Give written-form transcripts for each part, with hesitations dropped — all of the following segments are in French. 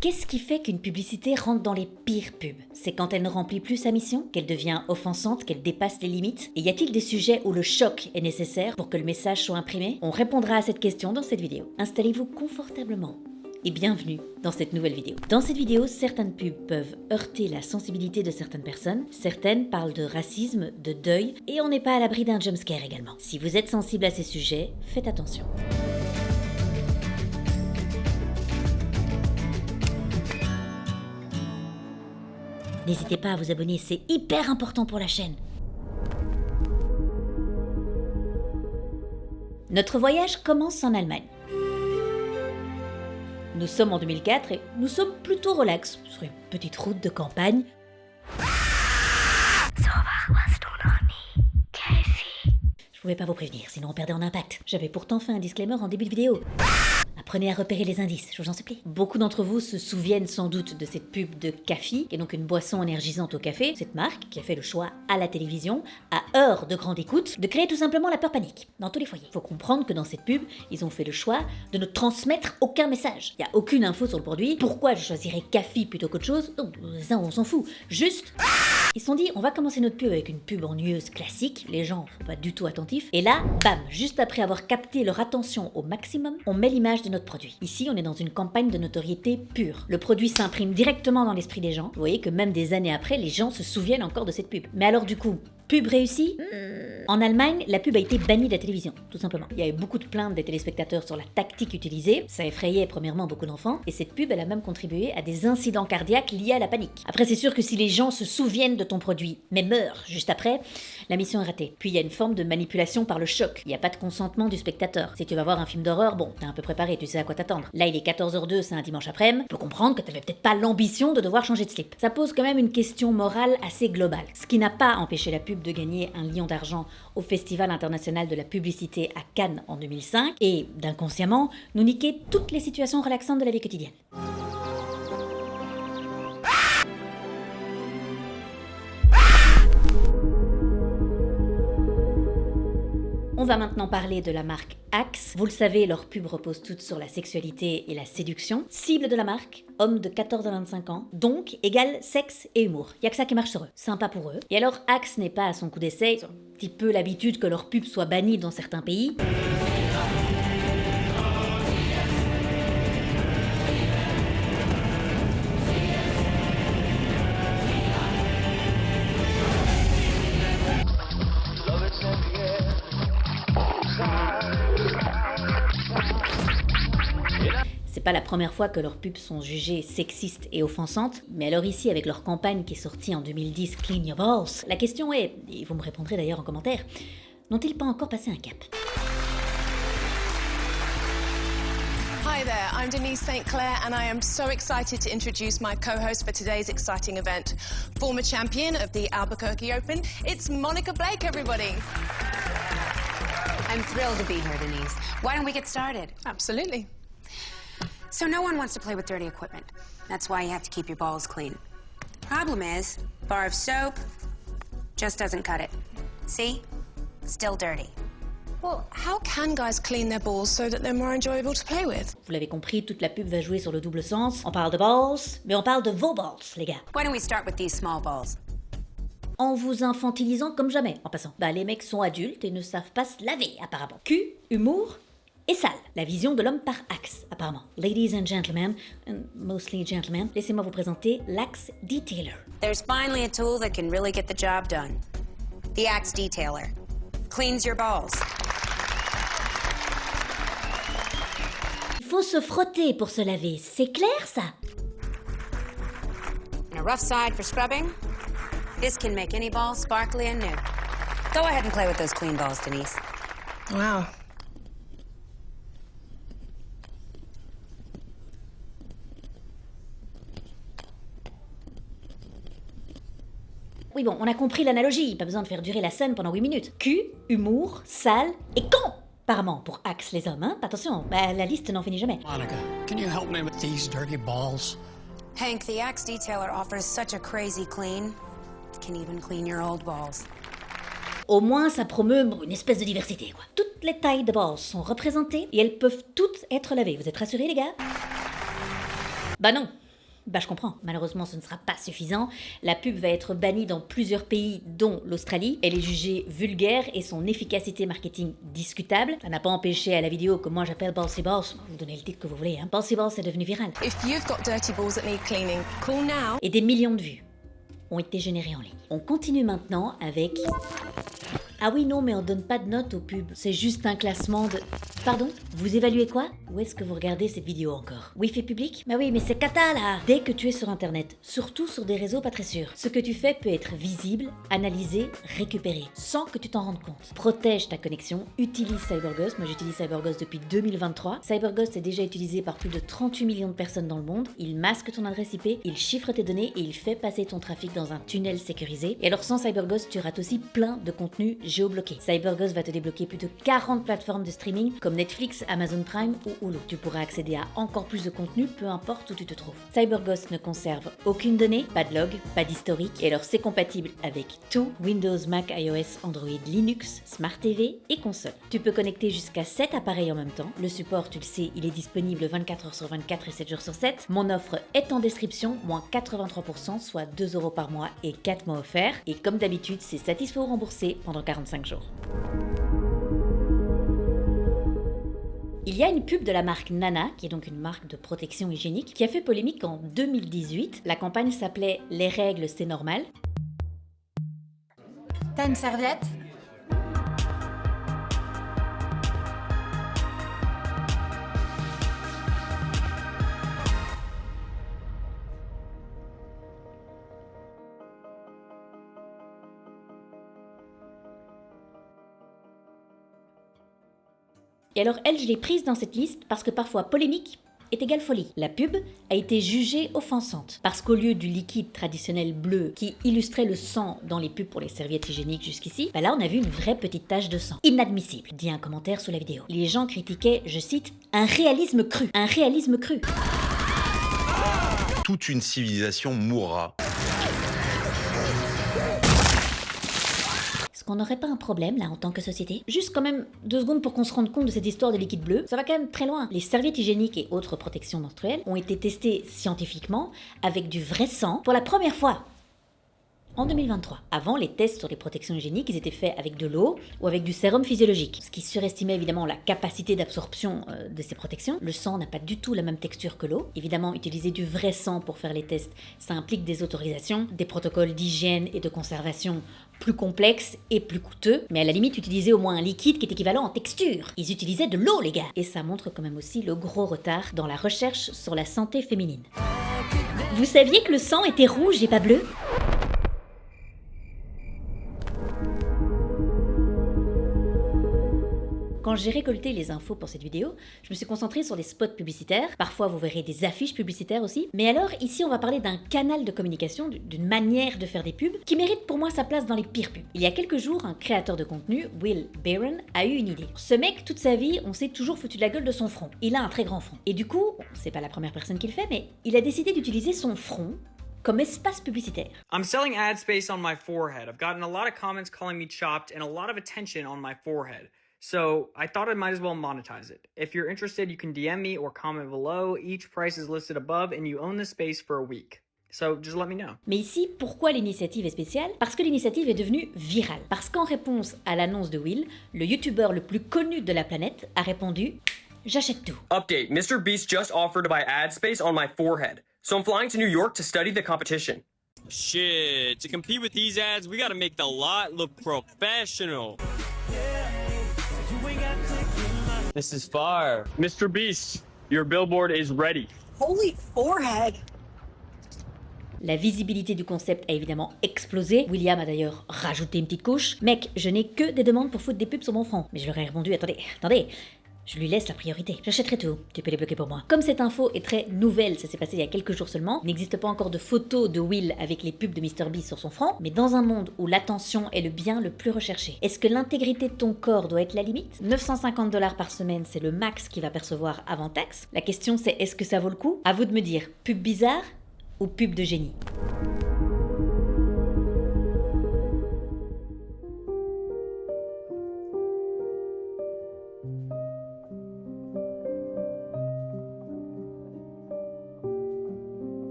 Qu'est-ce qui fait qu'une publicité rentre dans les pires pubs? C'est quand elle ne remplit plus sa mission, qu'elle devient offensante, qu'elle dépasse les limites? Et y a-t-il des sujets où le choc est nécessaire pour que le message soit imprimé? On répondra à cette question dans cette vidéo. Installez-vous confortablement et bienvenue dans cette nouvelle vidéo. Dans cette vidéo, certaines pubs peuvent heurter la sensibilité de certaines personnes, certaines parlent de racisme, de deuil, et on n'est pas à l'abri d'un jumpscare également. Si vous êtes sensible à ces sujets, faites attention. N'hésitez pas à vous abonner, c'est hyper important pour la chaîne. Notre voyage commence en Allemagne. Nous sommes en 2004 et nous sommes plutôt relax sur une petite route de campagne. Je pouvais pas vous prévenir, sinon on perdait en impact. J'avais pourtant fait un disclaimer en début de vidéo. Apprenez à repérer les indices, je vous en supplie. Beaucoup d'entre vous se souviennent sans doute de cette pub de Caffi, qui est donc une boisson énergisante au café. Cette marque qui a fait le choix à la télévision, à heure de grande écoute, de créer tout simplement la peur panique dans tous les foyers. Faut comprendre que dans cette pub, ils ont fait le choix de ne transmettre aucun message. Il n'y a aucune info sur le produit. Pourquoi je choisirais Caffi plutôt qu'autre chose? Donc, ça, on s'en fout. Juste... Ils se sont dit, on va commencer notre pub avec une pub ennuyeuse classique, les gens sont pas du tout attentifs, et là, bam, juste après avoir capté leur attention au maximum, on met l'image de notre produit. Ici, on est dans une campagne de notoriété pure. Le produit s'imprime directement dans l'esprit des gens. Vous voyez que même des années après, les gens se souviennent encore de cette pub. Mais alors du coup, pub réussie? En Allemagne, la pub a été bannie de la télévision, tout simplement. Il y a eu beaucoup de plaintes des téléspectateurs sur la tactique utilisée, ça effrayait premièrement beaucoup d'enfants, et cette pub, elle a même contribué à des incidents cardiaques liés à la panique. Après, c'est sûr que si les gens se souviennent de ton produit, mais meurent juste après, la mission est ratée. Puis il y a une forme de manipulation par le choc, il n'y a pas de consentement du spectateur. Si tu vas voir un film d'horreur, bon, t'es un peu préparé, tu sais à quoi t'attendre. Là, il est 14h02, c'est un dimanche après-midi, tu peux comprendre que t'avais peut-être pas l'ambition de devoir changer de slip. Ça pose quand même une question morale assez globale, ce qui n'a pas empêché la pub de gagner un lion d'argent au Festival international de la publicité à Cannes en 2005 et, d'inconsciemment, nous niquer toutes les situations relaxantes de la vie quotidienne. On va maintenant parler de la marque Axe. Vous le savez, leurs pubs reposent toutes sur la sexualité et la séduction. Cible de la marque, hommes de 14 à 25 ans, donc égale sexe et humour. Y a que ça qui marche sur eux. Sympa pour eux. Et alors, Axe n'est pas à son coup d'essai. Ils ont un petit peu l'habitude que leurs pubs soient bannies dans certains pays. C'est pas la première fois que leurs pubs sont jugées sexistes et offensantes, mais alors ici, avec leur campagne qui est sortie en 2010, Clean Your Balls, la question est, et vous me répondrez d'ailleurs en commentaire, n'ont-ils pas encore passé un cap? Hi there, I'm Denise St. Clair and I am so excited to introduce my co-host for today's exciting event. Former champion of the Albuquerque Open, it's Monica Blake, everybody. I'm thrilled to be here, Denise. Why don't we get started? Absolutely. So no one wants to play with dirty equipment. That's why you have to keep your balls clean. Problem is, bar of soap just doesn't cut it. See? Still dirty. Well, how can guys clean their balls so that they're more enjoyable to play with? Vous l'avez compris, toute la pub va jouer sur le double sens. On parle de balls, mais on parle de vos balls, les gars. Why don't we start with these small balls? En vous infantilisant comme jamais, en passant. Bah, les mecs sont adultes et ne savent pas se laver, apparemment. Cul, humour et sale. La vision de l'homme par Axe, apparemment. Ladies and gentlemen, and mostly gentlemen, laissez-moi vous présenter l'Axe Detailer. There's finally a tool that can really get the job done. The Axe Detailer. Cleans your balls. Il faut se frotter pour se laver, c'est clair ça? And a rough side for scrubbing. This can make any ball sparkly and new. Go ahead and play with those clean balls, Denise. Wow. Oui bon, on a compris l'analogie, pas besoin de faire durer la scène pendant 8 minutes. Cul, humour, sale et con! Apparemment, pour Axe les hommes, hein? Attention, bah, la liste n'en finit jamais. Monica, can you help me with these dirty balls? Hank, the Axe Detailer offers such a crazy clean. It can even clean your old balls. Au moins, ça promeut une espèce de diversité, quoi. Toutes les tailles de balls sont représentées et elles peuvent toutes être lavées. Vous êtes rassurés, les gars? Bah non. Bah je comprends, malheureusement ce ne sera pas suffisant. La pub va être bannie dans plusieurs pays dont l'Australie. Elle est jugée vulgaire et son efficacité marketing discutable. Ça n'a pas empêché à la vidéo que moi j'appelle Ballsy Balls, vous donnez le titre que vous voulez, hein. Ballsy Balls est devenu viral. If you've got dirty balls that need cleaning, call now. Et des millions de vues ont été générées en ligne. On continue maintenant avec... Ah oui, non, mais on donne pas de notes aux pubs. C'est juste un classement de... Pardon? Vous évaluez quoi? Où est-ce que vous regardez cette vidéo encore? Wi-Fi public? Bah oui, mais c'est cata là! Dès que tu es sur internet, surtout sur des réseaux pas très sûrs, ce que tu fais peut être visible, analysé, récupéré, sans que tu t'en rendes compte. Protège ta connexion, utilise CyberGhost. Moi j'utilise CyberGhost depuis 2023. CyberGhost est déjà utilisé par plus de 38 millions de personnes dans le monde. Il masque ton adresse IP, il chiffre tes données et il fait passer ton trafic dans un tunnel sécurisé. Et alors sans CyberGhost, tu rates aussi plein de contenus géobloqués. CyberGhost va te débloquer plus de 40 plateformes de streaming comme Netflix, Amazon Prime ou Hulu. Tu pourras accéder à encore plus de contenu, peu importe où tu te trouves. CyberGhost ne conserve aucune donnée, pas de log, pas d'historique, et alors c'est compatible avec tout, Windows, Mac, iOS, Android, Linux, Smart TV et console. Tu peux connecter jusqu'à 7 appareils en même temps. Le support, tu le sais, il est disponible 24 h sur 24 et 7 jours sur 7. Mon offre est en description, moins 83%, soit 2 € par mois et 4 mois offerts. Et comme d'habitude, c'est satisfait ou remboursé pendant 45 jours. Il y a une pub de la marque Nana, qui est donc une marque de protection hygiénique, qui a fait polémique en 2018. La campagne s'appelait « Les règles, c'est normal ». T'as une serviette? Et alors elle, je l'ai prise dans cette liste parce que parfois polémique est égale folie. La pub a été jugée offensante parce qu'au lieu du liquide traditionnel bleu qui illustrait le sang dans les pubs pour les serviettes hygiéniques jusqu'ici, bah là on a vu une vraie petite tache de sang. Inadmissible, dit un commentaire sous la vidéo. Les gens critiquaient, je cite, un réalisme cru. Un réalisme cru. Toute une civilisation mourra. Est-ce qu'on n'aurait pas un problème là en tant que société? Juste quand même 2 secondes pour qu'on se rende compte de cette histoire de liquide bleu. Ça va quand même très loin. Les serviettes hygiéniques et autres protections menstruelles ont été testées scientifiquement avec du vrai sang pour la première fois. En 2023. Avant, les tests sur les protections hygiéniques, ils étaient faits avec de l'eau ou avec du sérum physiologique, ce qui surestimait évidemment la capacité d'absorption de ces protections. Le sang n'a pas du tout la même texture que l'eau. Évidemment, utiliser du vrai sang pour faire les tests, ça implique des autorisations, des protocoles d'hygiène et de conservation plus complexes et plus coûteux, mais à la limite, utiliser au moins un liquide qui est équivalent en texture. Ils utilisaient de l'eau, les gars. Et ça montre quand même aussi le gros retard dans la recherche sur la santé féminine. Vous saviez que le sang était rouge et pas bleu ? Quand j'ai récolté les infos pour cette vidéo, je me suis concentrée sur les spots publicitaires. Parfois, vous verrez des affiches publicitaires aussi. Mais alors, ici, on va parler d'un canal de communication, d'une manière de faire des pubs, qui mérite pour moi sa place dans les pires pubs. Il y a quelques jours, un créateur de contenu, Will Barron, a eu une idée. Ce mec, toute sa vie, on s'est toujours foutu de la gueule de son front. Il a un très grand front. Et du coup, c'est pas la première personne qui le fait, mais il a décidé d'utiliser son front comme espace publicitaire. I'm selling ad space on my forehead. I've gotten a lot of comments calling me chopped and a lot of attention on my forehead. So I thought I might as well monetize it. If you're interested, you can DM me or comment below. Each price is listed above and you own the space for a week. So just let me know. Mais ici, pourquoi l'initiative est spéciale? Parce que l'initiative est devenue virale. Parce qu'en réponse à l'annonce de Will, le youtubeur le plus connu de la planète a répondu « J'achète tout ». Update, Mr. Beast just offered to buy ad space on my forehead. So I'm flying to New York to study the competition. Shit, to compete with these ads, we gotta make the lot look professional. This is fire. Mr. Beast, your billboard is ready. Holy forehead! La visibilité du concept a évidemment explosé. William a d'ailleurs rajouté une petite couche. Mec, je n'ai que des demandes pour foutre des pubs sur mon front. Mais je leur ai répondu, attendez, je lui laisse la priorité. J'achèterai tout. Tu peux les bloquer pour moi. Comme cette info est très nouvelle, ça s'est passé il y a quelques jours seulement, il n'existe pas encore de photos de Will avec les pubs de MrBeast sur son front, mais dans un monde où l'attention est le bien le plus recherché, est-ce que l'intégrité de ton corps doit être la limite? 950 $ par semaine, c'est le max qu'il va percevoir avant taxe. La question c'est, est-ce que ça vaut le coup? À vous de me dire, pub bizarre ou pub de génie?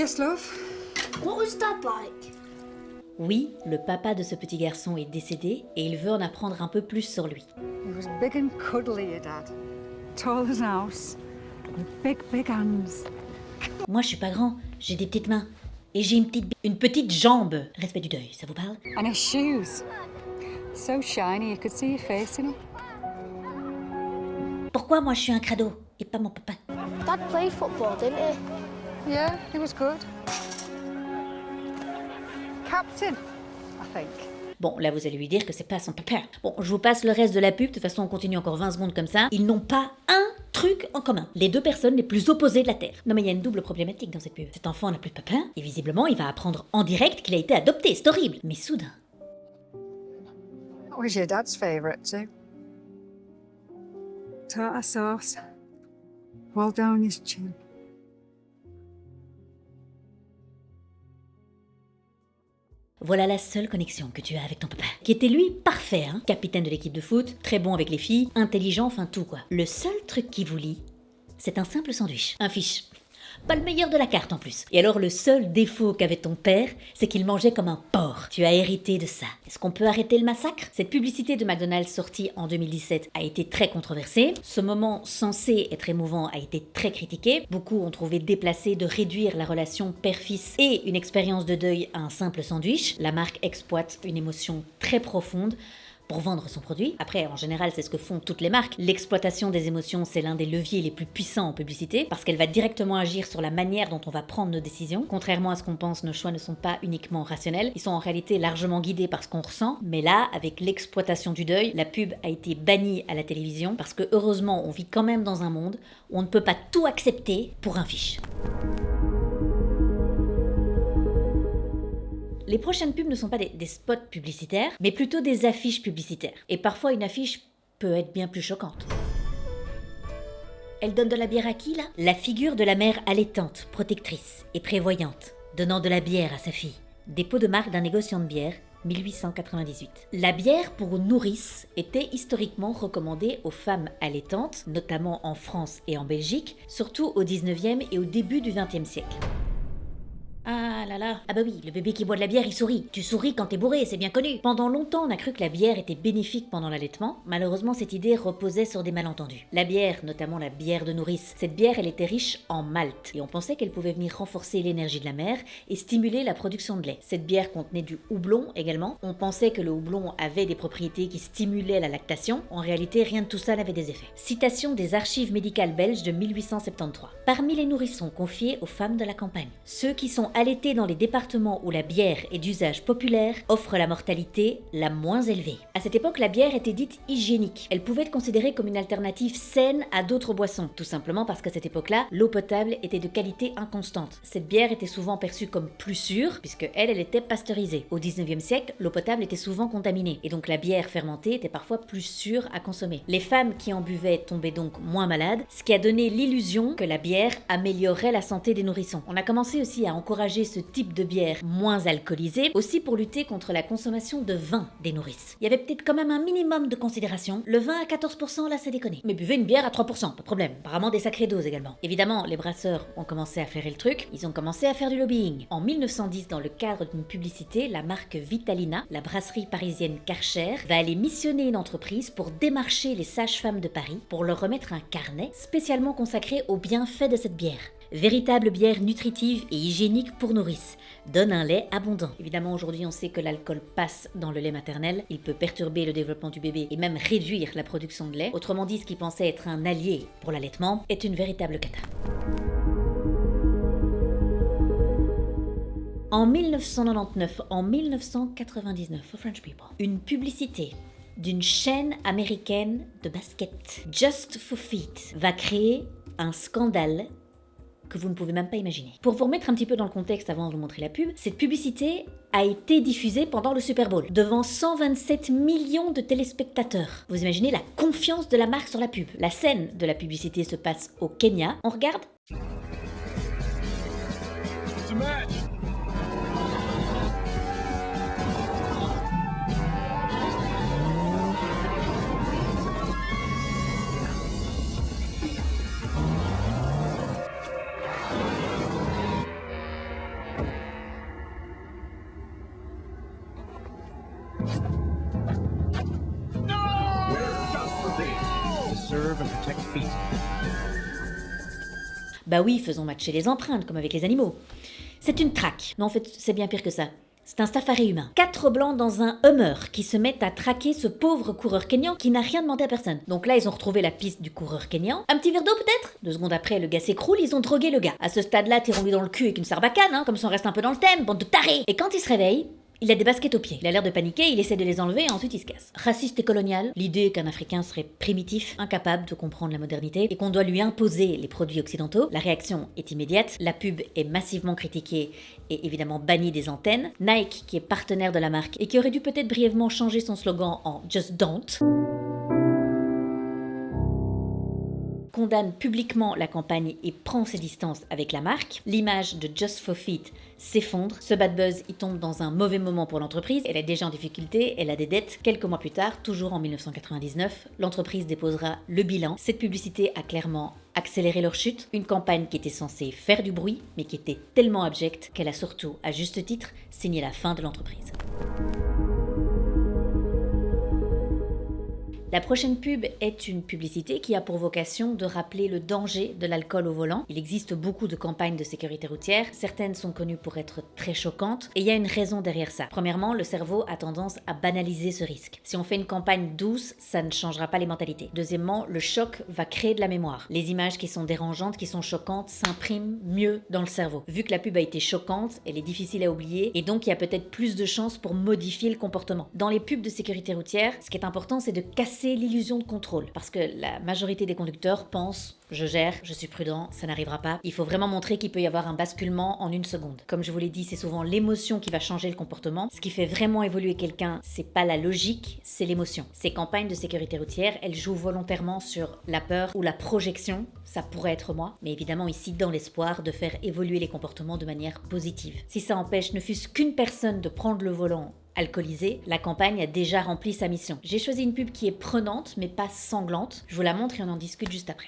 Yes, love. What was Dad like? Oui, le papa de ce petit garçon est décédé et il veut en apprendre un peu plus sur lui. He was big and cuddly, your dad. Tall as an house. With big, big hands. Moi, je suis pas grand, j'ai des petites mains. Et j'ai une petite jambe. Respect du deuil, ça vous parle? And his shoes. So shiny, you could see your face in them. Pourquoi moi je suis un crado et pas mon papa? Dad played football, didn't he? Yeah, he was good. Captain, I think. Bon, là vous allez lui dire que c'est pas son papa. Bon, je vous passe le reste de la pub, de toute façon on continue encore 20 secondes comme ça. Ils n'ont pas un truc en commun. Les deux personnes les plus opposées de la Terre. Non mais il y a une double problématique dans cette pub. Cet enfant n'a plus de papa, et visiblement il va apprendre en direct qu'il a été adopté, c'est horrible. Mais soudain... What was your dad's favourite too? Tartar sauce. Roll down his chin. Voilà la seule connexion que tu as avec ton papa. Qui était lui parfait, hein. Capitaine de l'équipe de foot, très bon avec les filles, intelligent, enfin tout quoi. Le seul truc qui vous lie, c'est un simple sandwich. Un fiche. Pas le meilleur de la carte en plus. Et alors le seul défaut qu'avait ton père, c'est qu'il mangeait comme un porc. Tu as hérité de ça. Est-ce qu'on peut arrêter le massacre? Cette publicité de McDonald's sortie en 2017 a été très controversée. Ce moment censé être émouvant a été très critiqué. Beaucoup ont trouvé déplacé de réduire la relation père-fils et une expérience de deuil à un simple sandwich. La marque exploite une émotion très profonde pour vendre son produit. Après, en général, c'est ce que font toutes les marques. L'exploitation des émotions, c'est l'un des leviers les plus puissants en publicité, parce qu'elle va directement agir sur la manière dont on va prendre nos décisions. Contrairement à ce qu'on pense, nos choix ne sont pas uniquement rationnels, ils sont en réalité largement guidés par ce qu'on ressent. Mais là, avec l'exploitation du deuil, la pub a été bannie à la télévision, parce que heureusement, on vit quand même dans un monde où on ne peut pas tout accepter pour un fiche. Les prochaines pubs ne sont pas des spots publicitaires, mais plutôt des affiches publicitaires. Et parfois, une affiche peut être bien plus choquante. Elle donne de la bière à qui, là? La figure de la mère allaitante, protectrice et prévoyante, donnant de la bière à sa fille. Dépôt de marque d'un négociant de bière, 1898. La bière pour nourrice était historiquement recommandée aux femmes allaitantes, notamment en France et en Belgique, surtout au 19e et au début du 20e siècle. Ah là là, ah bah oui, le bébé qui boit de la bière, il sourit. Tu souris quand t'es bourré, c'est bien connu. Pendant longtemps, on a cru que la bière était bénéfique pendant l'allaitement. Malheureusement, cette idée reposait sur des malentendus. La bière, notamment la bière de nourrice, cette bière, elle était riche en malt. Et on pensait qu'elle pouvait venir renforcer l'énergie de la mère et stimuler la production de lait. Cette bière contenait du houblon également. On pensait que le houblon avait des propriétés qui stimulaient la lactation. En réalité, rien de tout ça n'avait des effets. Citation des archives médicales belges de 1873. Parmi les nourrissons confiés aux femmes de la campagne, ceux qui sont allaités dans les départements où la bière est d'usage populaire offrent la mortalité la moins élevée. À cette époque, la bière était dite hygiénique. Elle pouvait être considérée comme une alternative saine à d'autres boissons, tout simplement parce qu'à cette époque-là, l'eau potable était de qualité inconstante. Cette bière était souvent perçue comme plus sûre, puisque elle était pasteurisée. Au 19e siècle, l'eau potable était souvent contaminée, et donc la bière fermentée était parfois plus sûre à consommer. Les femmes qui en buvaient tombaient donc moins malades, ce qui a donné l'illusion que la bière améliorerait la santé des nourrissons. On a commencé aussi à encourager ce type de bière moins alcoolisée, aussi pour lutter contre la consommation de vin des nourrices. Il y avait peut-être quand même un minimum de considération. Le vin à 14%, là, c'est déconné. Mais buvez une bière à 3%, pas de problème. Apparemment des sacrées doses également. Évidemment, les brasseurs ont commencé à flairer le truc. Ils ont commencé à faire du lobbying. En 1910, dans le cadre d'une publicité, la marque Vitalina, la brasserie parisienne Karcher, va aller missionner une entreprise pour démarcher les sages-femmes de Paris pour leur remettre un carnet spécialement consacré aux bienfaits de cette bière. Véritable bière nutritive et hygiénique pour nourrice. Donne un lait abondant. Évidemment, aujourd'hui, on sait que l'alcool passe dans le lait maternel. Il peut perturber le développement du bébé et même réduire la production de lait. Autrement dit, ce qui pensait être un allié pour l'allaitement est une véritable cata. En 1999, en 1999, for French people, une publicité d'une chaîne américaine de basket, Just for Feet, va créer un scandale que vous ne pouvez même pas imaginer. Pour vous remettre un petit peu dans le contexte avant de vous montrer la pub, cette publicité a été diffusée pendant le Super Bowl, devant 127 millions de téléspectateurs. Vous imaginez la confiance de la marque sur la pub. La scène de la publicité se passe au Kenya. On regarde. It's a match. serve and protect feet. Bah oui, faisons matcher les empreintes, comme avec les animaux. C'est une traque. Non, en fait, c'est bien pire que ça. C'est un safari humain. 4 blancs dans un Hummer qui se mettent à traquer ce pauvre coureur kényan qui n'a rien demandé à personne. Donc là, ils ont retrouvé la piste du coureur kényan. Un petit verre d'eau peut-être ? 2 secondes après, le gars s'écroule, ils ont drogué le gars. À ce stade-là, tirons-lui dans le cul avec une sarbacane, hein, comme si on reste un peu dans le thème, bande de tarés. Et quand il se réveille, il a des baskets aux pieds. Il a l'air de paniquer, il essaie de les enlever et ensuite il se casse. Raciste et colonial, l'idée qu'un Africain serait primitif, incapable de comprendre la modernité et qu'on doit lui imposer les produits occidentaux. La réaction est immédiate, la pub est massivement critiquée et évidemment bannie des antennes. Nike, qui est partenaire de la marque et qui aurait dû peut-être brièvement changer son slogan en Just Don't, condamne publiquement la campagne et prend ses distances avec la marque. L'image de Just for Feet s'effondre. Ce bad buzz, il tombe dans un mauvais moment pour l'entreprise. Elle est déjà en difficulté, elle a des dettes. Quelques mois plus tard, toujours en 1999, l'entreprise déposera le bilan. Cette publicité a clairement accéléré leur chute. Une campagne qui était censée faire du bruit, mais qui était tellement abjecte qu'elle a surtout, à juste titre, signé la fin de l'entreprise. La prochaine pub est une publicité qui a pour vocation de rappeler le danger de l'alcool au volant. Il existe beaucoup de campagnes de sécurité routière, certaines sont connues pour être très choquantes, et il y a une raison derrière ça. Premièrement, le cerveau a tendance à banaliser ce risque. Si on fait une campagne douce, ça ne changera pas les mentalités. Deuxièmement, le choc va créer de la mémoire. Les images qui sont dérangeantes, qui sont choquantes, s'impriment mieux dans le cerveau. Vu que la pub a été choquante, elle est difficile à oublier, et donc il y a peut-être plus de chances pour modifier le comportement. Dans les pubs de sécurité routière, ce qui est important, c'est de casser l'illusion de contrôle. Parce que la majorité des conducteurs pensent « je gère, je suis prudent, ça n'arrivera pas ». Il faut vraiment montrer qu'il peut y avoir un basculement en 1 seconde. Comme je vous l'ai dit, c'est souvent l'émotion qui va changer le comportement. Ce qui fait vraiment évoluer quelqu'un, c'est pas la logique, c'est l'émotion. Ces campagnes de sécurité routière, elles jouent volontairement sur la peur ou la projection. Ça pourrait être moi, mais évidemment ici dans l'espoir de faire évoluer les comportements de manière positive. Si ça empêche ne fût-ce qu'une personne de prendre le volant alcoolisé, la campagne a déjà rempli sa mission. J'ai choisi une pub qui est prenante mais pas sanglante. Je vous la montre et on en discute juste après.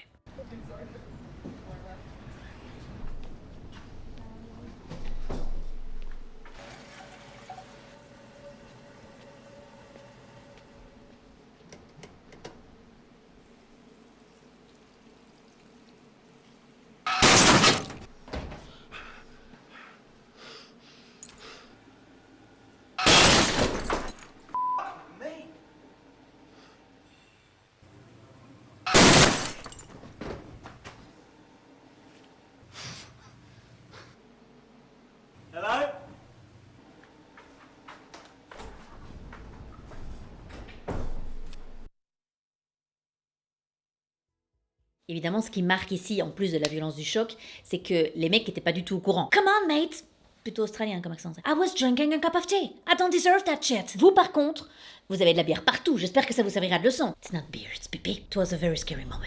Évidemment, ce qui marque ici, en plus de la violence du choc, c'est que les mecs n'étaient pas du tout au courant. Come on, mate! Plutôt australien comme accent. I was drinking a cup of tea. I don't deserve that shit. Vous, par contre, vous avez de la bière partout. J'espère que ça vous servira de leçon. It's not beer, it's pipi. It was a very scary moment.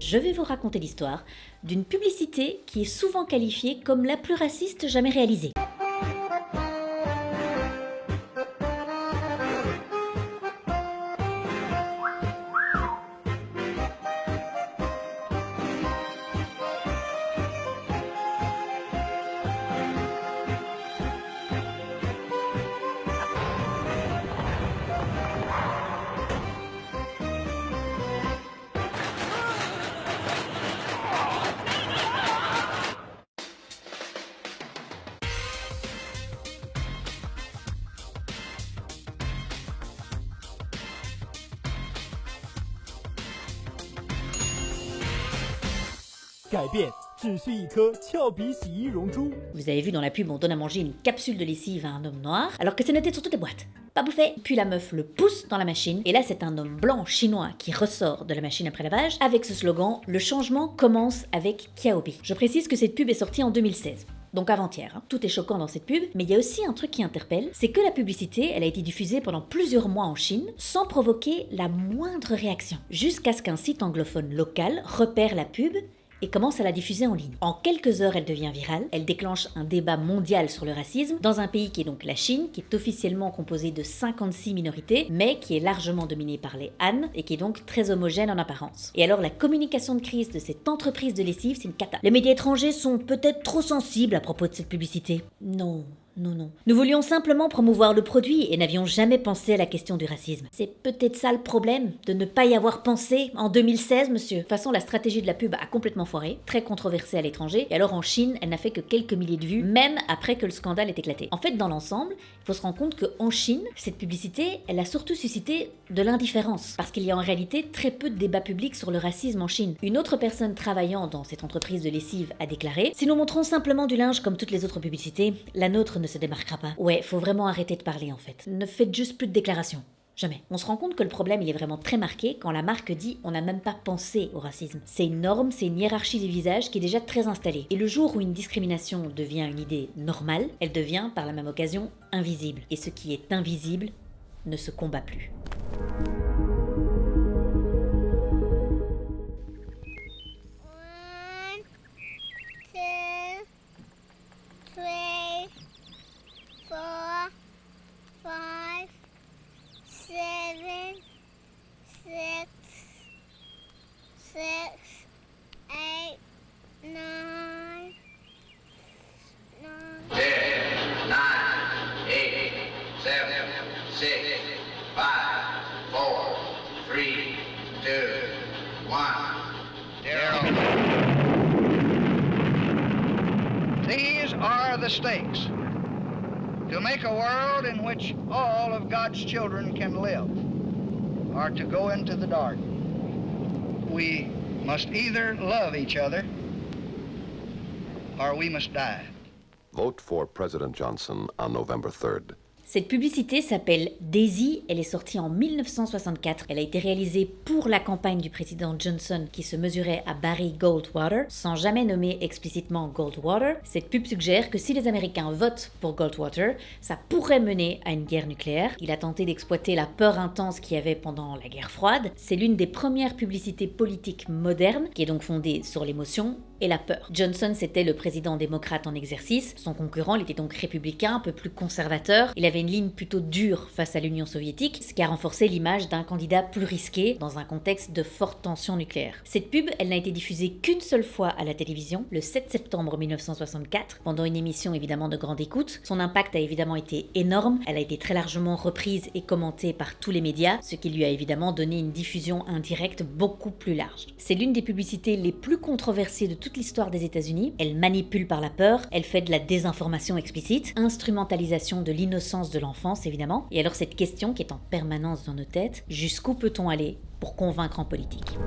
Je vais vous raconter l'histoire d'une publicité qui est souvent qualifiée comme la plus raciste jamais réalisée. Vous avez vu dans la pub, on donne à manger une capsule de lessive à un homme noir, alors que c'est noté sur toutes les boîtes. Pas bouffé. Puis la meuf le pousse dans la machine, et là c'est un homme blanc chinois qui ressort de la machine après lavage, avec ce slogan « Le changement commence avec Kiaobi ». Je précise que cette pub est sortie en 2016. Donc avant-hier, hein. Tout est choquant dans cette pub, mais il y a aussi un truc qui interpelle, c'est que la publicité, elle a été diffusée pendant plusieurs mois en Chine, sans provoquer la moindre réaction, jusqu'à ce qu'un site anglophone local repère la pub et commence à la diffuser en ligne. En quelques heures, elle devient virale, elle déclenche un débat mondial sur le racisme, dans un pays qui est donc la Chine, qui est officiellement composé de 56 minorités, mais qui est largement dominé par les Han, et qui est donc très homogène en apparence. Et alors la communication de crise de cette entreprise de lessive, c'est une cata. Les médias étrangers sont peut-être trop sensibles à propos de cette publicité. Non, non. Nous voulions simplement promouvoir le produit et n'avions jamais pensé à la question du racisme. C'est peut-être ça le problème, de ne pas y avoir pensé en 2016, monsieur. De toute façon, la stratégie de la pub a complètement foiré, très controversée à l'étranger, et alors en Chine, elle n'a fait que quelques milliers de vues, même après que le scandale ait éclaté. En fait, dans l'ensemble, il faut se rendre compte qu'en Chine, cette publicité, elle a surtout suscité de l'indifférence, parce qu'il y a en réalité très peu de débats publics sur le racisme en Chine. Une autre personne travaillant dans cette entreprise de lessive a déclaré « Si nous montrons simplement du linge comme toutes les autres publicités, la nôtre ne se démarquera pas. » Ouais, faut vraiment arrêter de parler en fait. Ne faites juste plus de déclarations. Jamais. On se rend compte que le problème il est vraiment très marqué quand la marque dit on n'a même pas pensé au racisme. C'est une norme, c'est une hiérarchie des visages qui est déjà très installée. Et le jour où une discrimination devient une idée normale, elle devient par la même occasion invisible. Et ce qui est invisible ne se combat plus. These are the stakes. To make a world in which all of God's children can live, or to go into the dark. We must either love each other, or we must die. Vote for President Johnson on November 3rd. Cette publicité s'appelle Daisy, elle est sortie en 1964. Elle a été réalisée pour la campagne du président Johnson qui se mesurait à Barry Goldwater, sans jamais nommer explicitement Goldwater. Cette pub suggère que si les Américains votent pour Goldwater, ça pourrait mener à une guerre nucléaire. Il a tenté d'exploiter la peur intense qu'il y avait pendant la guerre froide. C'est l'une des premières publicités politiques modernes, qui est donc fondée sur l'émotion et la peur. Johnson, c'était le président démocrate en exercice. Son concurrent, il était donc républicain, un peu plus conservateur. Il avait une ligne plutôt dure face à l'Union soviétique, ce qui a renforcé l'image d'un candidat plus risqué dans un contexte de forte tension nucléaire. Cette pub, elle n'a été diffusée qu'une seule fois à la télévision, le 7 septembre 1964, pendant une émission évidemment de grande écoute. Son impact a évidemment été énorme. Elle a été très largement reprise et commentée par tous les médias, ce qui lui a évidemment donné une diffusion indirecte beaucoup plus large. C'est l'une des publicités les plus controversées de toute l'histoire des États-Unis. Elle manipule par la peur, elle fait de la désinformation explicite, instrumentalisation de l'innocence de l'enfance évidemment. Et alors cette question qui est en permanence dans nos têtes, jusqu'où peut-on aller pour convaincre en politique ?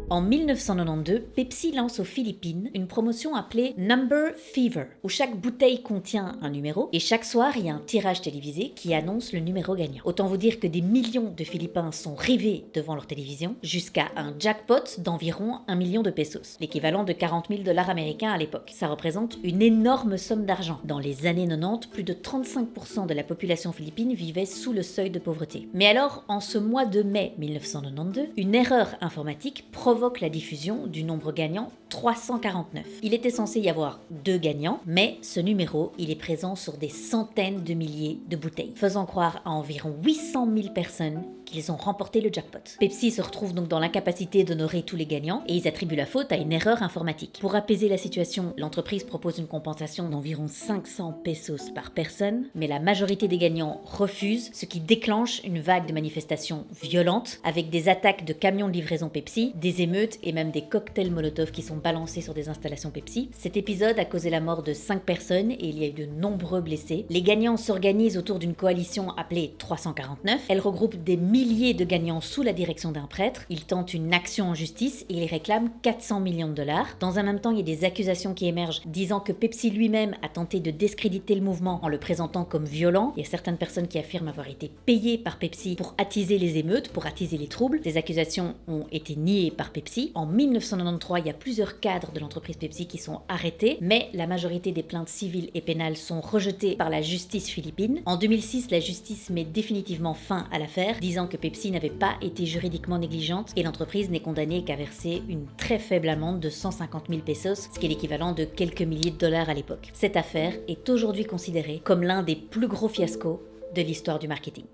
En 1992, Pepsi lance aux Philippines une promotion appelée Number Fever, où chaque bouteille contient un numéro et chaque soir il y a un tirage télévisé qui annonce le numéro gagnant. Autant vous dire que des millions de Philippins sont rivés devant leur télévision, jusqu'à un jackpot d'environ 1 million de pesos, l'équivalent de 40 000 $ américains à l'époque. Ça représente une énorme somme d'argent. Dans les années 90, plus de 35% de la population philippine vivait sous le seuil de pauvreté. Mais alors, en ce mois de mai 1992, une erreur informatique provoque la diffusion du nombre gagnant 349. Il était censé y avoir 2 gagnants, mais ce numéro, il est présent sur des centaines de milliers de bouteilles, faisant croire à environ 800 000 personnes qu'ils ont remporté le jackpot. Pepsi se retrouve donc dans l'incapacité d'honorer tous les gagnants et ils attribuent la faute à une erreur informatique. Pour apaiser la situation, l'entreprise propose une compensation d'environ 500 pesos par personne, mais la majorité des gagnants refusent, ce qui déclenche une vague de manifestations violentes avec des attaques de camions de livraison Pepsi, des émeutes et même des cocktails Molotov qui sont balancés sur des installations Pepsi. Cet épisode a causé la mort de 5 personnes et il y a eu de nombreux blessés. Les gagnants s'organisent autour d'une coalition appelée 349. Elle regroupe des milliers de gagnants sous la direction d'un prêtre. Ils tentent une action en justice et ils réclament 400 millions de $. Dans un même temps, il y a des accusations qui émergent disant que Pepsi lui-même a tenté de discréditer le mouvement en le présentant comme violent. Il y a certaines personnes qui affirment avoir été payées par Pepsi pour attiser les émeutes, pour attiser les troubles. Ces accusations ont été niées par Pepsi. En 1993, il y a plusieurs cadres de l'entreprise Pepsi qui sont arrêtés, mais la majorité des plaintes civiles et pénales sont rejetées par la justice philippine. En 2006, la justice met définitivement fin à l'affaire, disant que Pepsi n'avait pas été juridiquement négligente et l'entreprise n'est condamnée qu'à verser une très faible amende de 150 000 pesos, ce qui est l'équivalent de quelques milliers de dollars à l'époque. Cette affaire est aujourd'hui considérée comme l'un des plus gros fiascos de l'histoire du marketing.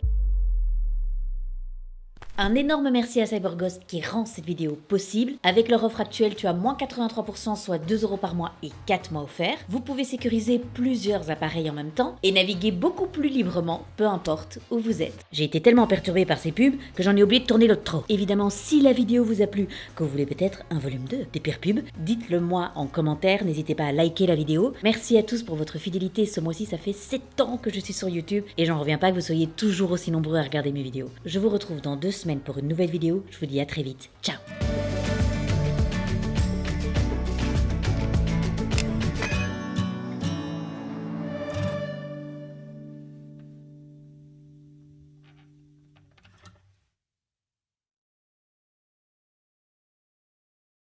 Un énorme merci à CyberGhost qui rend cette vidéo possible. Avec leur offre actuelle, tu as moins 83%, soit 2 € par mois et 4 mois offerts. Vous pouvez sécuriser plusieurs appareils en même temps et naviguer beaucoup plus librement, peu importe où vous êtes. J'ai été tellement perturbée par ces pubs que j'en ai oublié de tourner l'autre. Évidemment, si la vidéo vous a plu, que vous voulez peut-être un volume 2 des pires pubs, dites-le moi en commentaire, n'hésitez pas à liker la vidéo. Merci à tous pour votre fidélité, ce mois-ci ça fait 7 ans que je suis sur YouTube et j'en reviens pas que vous soyez toujours aussi nombreux à regarder mes vidéos. Je vous retrouve dans 2 semaines pour une nouvelle vidéo, je vous dis à très vite, ciao.